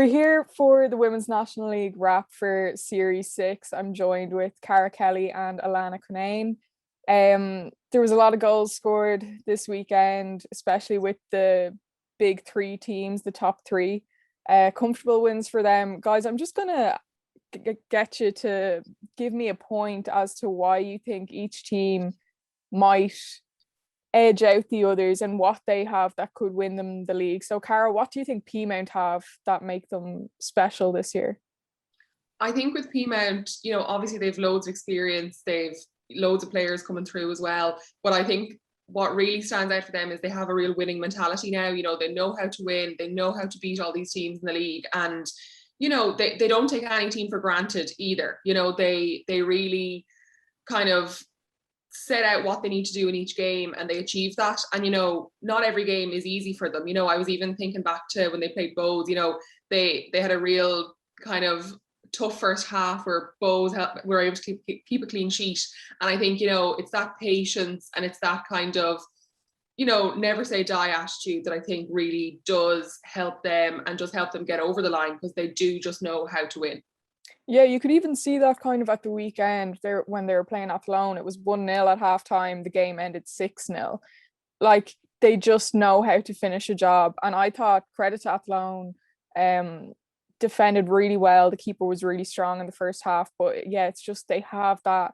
We're here for the Women's National League wrap for Series 6. I'm joined with Cara Kelly and Alanna Cunnane. There was a lot of goals scored this weekend, especially with the big three teams, the top three. Comfortable wins for them. Guys, I'm just going to get you to give me a point as to why you think each team might edge out the others and what they have that could win them the league. So, Cara, what do you think Peamount have that make them special this year? I think with Peamount, obviously they've loads of experience, they've loads of players coming through as well. But I think what really stands out for them is they have a real winning mentality now. They know how to win, they know how to beat all these teams in the league, and they don't take any team for granted either. They really kind of set out what they need to do in each game and they achieve that. And not every game is easy for them. I was even thinking back to when they played Bows. They had a real kind of tough first half where Bows were able to keep a clean sheet. And I think it's that patience and it's that kind of never say die attitude that I think really does help them and just help them get over the line, because they do just know how to win. Yeah, you could even see that kind of at the weekend there when they were playing Athlone. It was 1-0 at halftime. The game ended 6-0. Like, they just know how to finish a job. And I thought credit to Athlone, defended really well. The keeper was really strong in the first half. But yeah, it's just they have that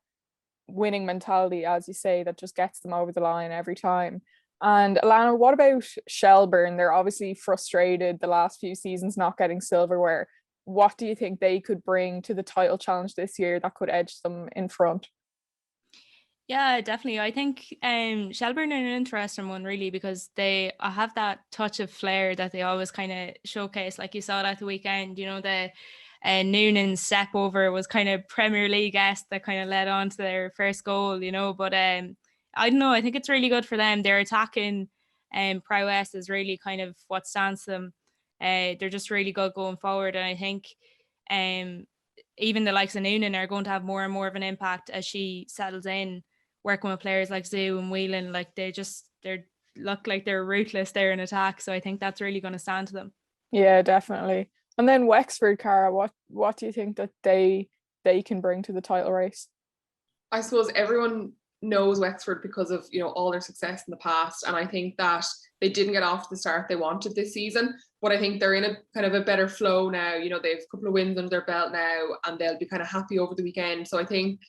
winning mentality, as you say, that just gets them over the line every time. And Alanna, what about Shelburne? They're obviously frustrated the last few seasons not getting silverware. What do you think they could bring to the title challenge this year that could edge them in front? Yeah, definitely. I think Shelburne are an interesting one, really, because they have that touch of flair that they always kind of showcase. Like you saw that the weekend, the Noonan step over was kind of Premier League-esque that kind of led on to their first goal, But I don't know. I think it's really good for them. Their attacking prowess is really kind of what stands them. They're just really good going forward. And I think even the likes of Noonan are going to have more and more of an impact as she settles in, working with players like Zoo and Whelan. Like they look like they're ruthless there in attack. So I think that's really going to stand to them. Yeah, definitely. And then Wexford, Cara, what do you think that they can bring to the title race? I suppose everyone knows Wexford because of all their success in the past, and I think that they didn't get off the start they wanted this season, but I think they're in a kind of a better flow now. They have a couple of wins under their belt now and they'll be kind of happy over the weekend. So I think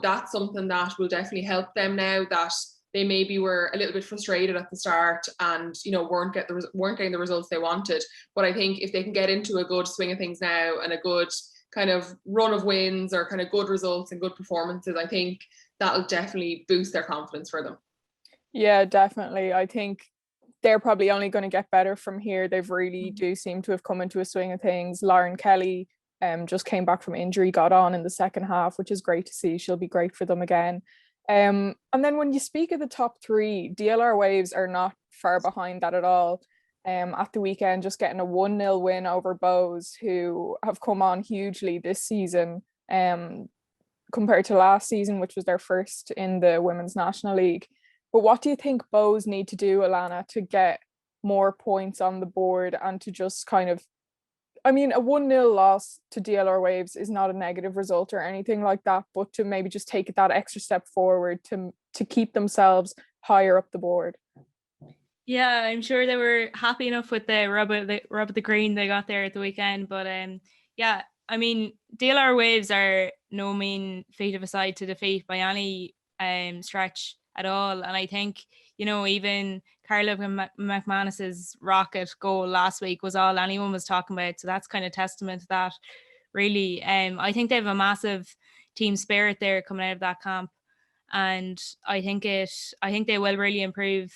that's something that will definitely help them now, that they maybe were a little bit frustrated at the start and weren't getting the results they wanted. But I think if they can get into a good swing of things now and a good kind of run of wins or kind of good results and good performances, I think that'll definitely boost their confidence for them. Yeah, definitely. I think they're probably only going to get better from here. They've really do seem to have come into a swing of things. Lauren Kelly just came back from injury, got on in the second half, which is great to see. She'll be great for them again. And then when you speak of the top three, DLR Waves are not far behind that at all. At the weekend, just getting a 1-0 win over Bows, who have come on hugely this season compared to last season, which was their first in the Women's National League. But what do you think Bows need to do, Alanna, to get more points on the board and to just kind of, a 1-0 loss to DLR Waves is not a negative result or anything like that, but to maybe just take that extra step forward to keep themselves higher up the board? Yeah, I'm sure they were happy enough with the rub of the green they got there at the weekend. But yeah, DLR Waves are no mean feat of a side to defeat by any stretch at all. And I think, even Carla McManus's rocket goal last week was all anyone was talking about. So that's kind of testament to that, really. I think they have a massive team spirit there coming out of that camp. And I think they will really improve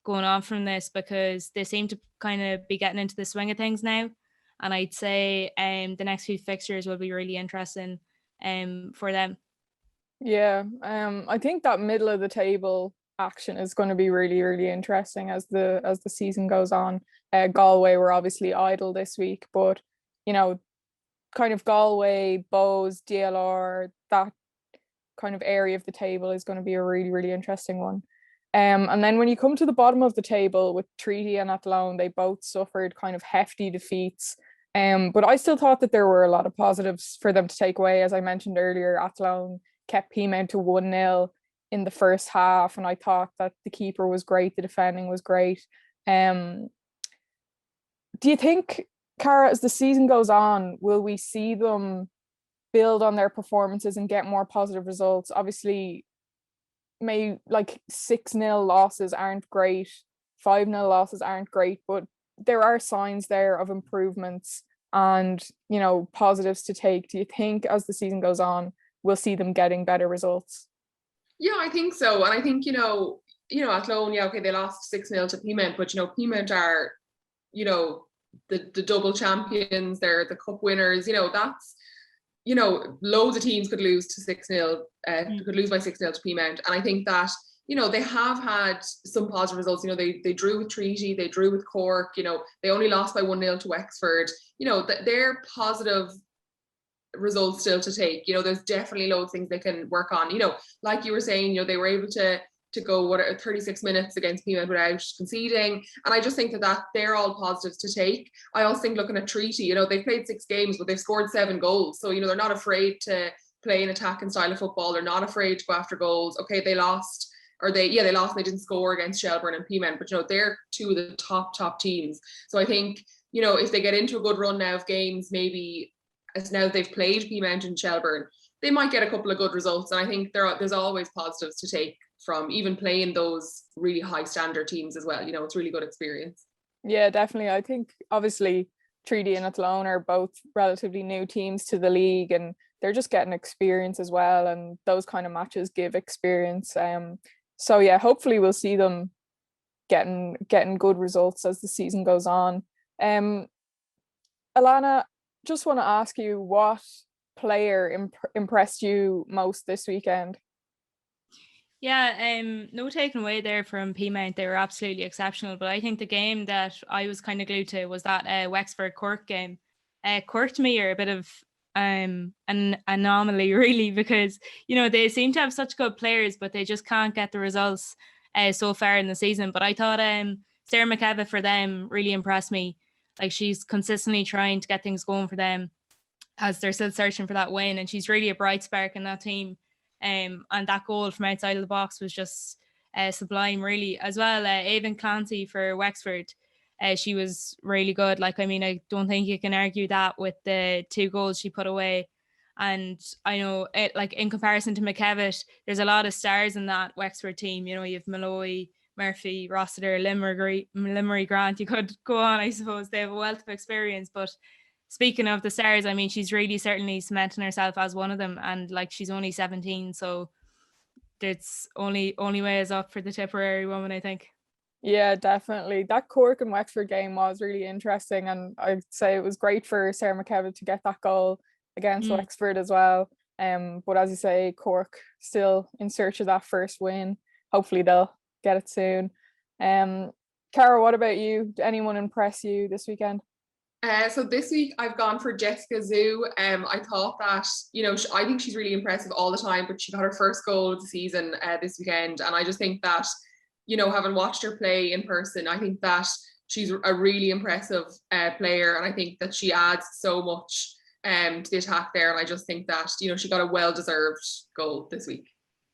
going on from this, because they seem to kind of be getting into the swing of things now. And I'd say the next few fixtures will be really interesting for them. Yeah, I think that middle of the table action is going to be really, really interesting as the season goes on. Galway were obviously idle this week, but kind of Galway, Bows, DLR, that kind of area of the table is going to be a really, really interesting one. And then when you come to the bottom of the table with Treaty and Athlone, they both suffered kind of hefty defeats. But I still thought that there were a lot of positives for them to take away. As I mentioned earlier, Athlone kept Peamount to 1-0 in the first half, and I thought that the keeper was great, the defending was great. Do you think, Cara, as the season goes on, will we see them build on their performances and get more positive results? Obviously, 6-0 losses aren't great, 5-0 losses aren't great, but there are signs there of improvements and, you know, positives to take. Do you think as the season goes on, we'll see them getting better results? Yeah, I think so. And I think, Athlone, yeah, okay, they lost 6-0 to Peamount, but, Peamount are, the double champions, they're the cup winners, that's, loads of teams could lose to 6-0, could lose by 6-0 to Peamount. And I think that, they have had some positive results. They drew with Treaty, they drew with Cork, they only lost by 1-0 to Wexford. They're positive results still to take. There's definitely loads of things they can work on. Like you were saying, they were able to go 36 minutes against Peamount without conceding, and I just think that they're all positives to take. I also think, looking at Treaty, they've played 6 games, but they've scored 7 goals, so they're not afraid to play an attacking style of football. They're not afraid to go after goals. Okay, they lost and they didn't score against Shelbourne and Peamount, but they're 2 of the top teams. So I think, if they get into a good run now of games, maybe as now they've played Peamount and Shelbourne, they might get a couple of good results. And I think there's always positives to take from even playing those really high standard teams as well. It's really good experience. Yeah, definitely. I think obviously Treaty and Athlone are both relatively new teams to the league, and they're just getting experience as well, and those kind of matches give experience. So yeah, hopefully we'll see them getting good results as the season goes on. Alanna, just want to ask you, what player impressed you most this weekend? Yeah, no taking away there from Peamount. They were absolutely exceptional. But I think the game that I was kind of glued to was that Wexford Cork game. Cork to me are a bit of an anomaly, really, because they seem to have such good players, but they just can't get the results so far in the season. But I thought Sarah McKevitt for them really impressed me. Like, she's consistently trying to get things going for them as they're still searching for that win, and she's really a bright spark in that team. And that goal from outside of the box was just sublime, really. As well, Avon Clancy for Wexford, she was really good. I don't think you can argue that with the 2 goals she put away. And I know it, in comparison to McKevitt, there's a lot of stars in that Wexford team. You have Malloy, Murphy, Rossiter, Limerick Grant. You could go on, I suppose. They have a wealth of experience. But speaking of the stars, she's really certainly cementing herself as one of them. And she's only 17, so it's only way is up for the Tipperary woman, I think. Yeah, definitely. That Cork and Wexford game was really interesting, and I'd say it was great for Sarah McKevitt to get that goal against Wexford as well. But as you say, Cork still in search of that first win. Hopefully they'll get it soon. Cara, what about you? Did anyone impress you this weekend? So this week I've gone for Jessica Zhu. I thought that, I think she's really impressive all the time, but she got her first goal of the season this weekend. And I just think that, having watched her play in person, I think that she's a really impressive player. And I think that she adds so much to the attack there. And I just think that, she got a well-deserved goal this week.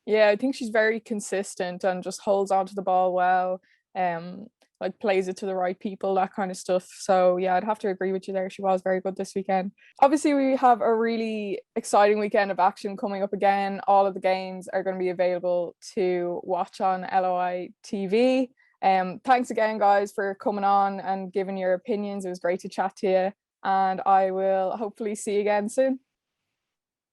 Yeah, I think she's very consistent and just holds onto the ball well. Plays it to the right people, that kind of stuff. So yeah, I'd have to agree with you there. She was very good this weekend. Obviously, we have a really exciting weekend of action coming up again. All of the games are going to be available to watch on LOI TV. Thanks again, guys, for coming on and giving your opinions. It was great to chat to you, and I will hopefully see you again soon.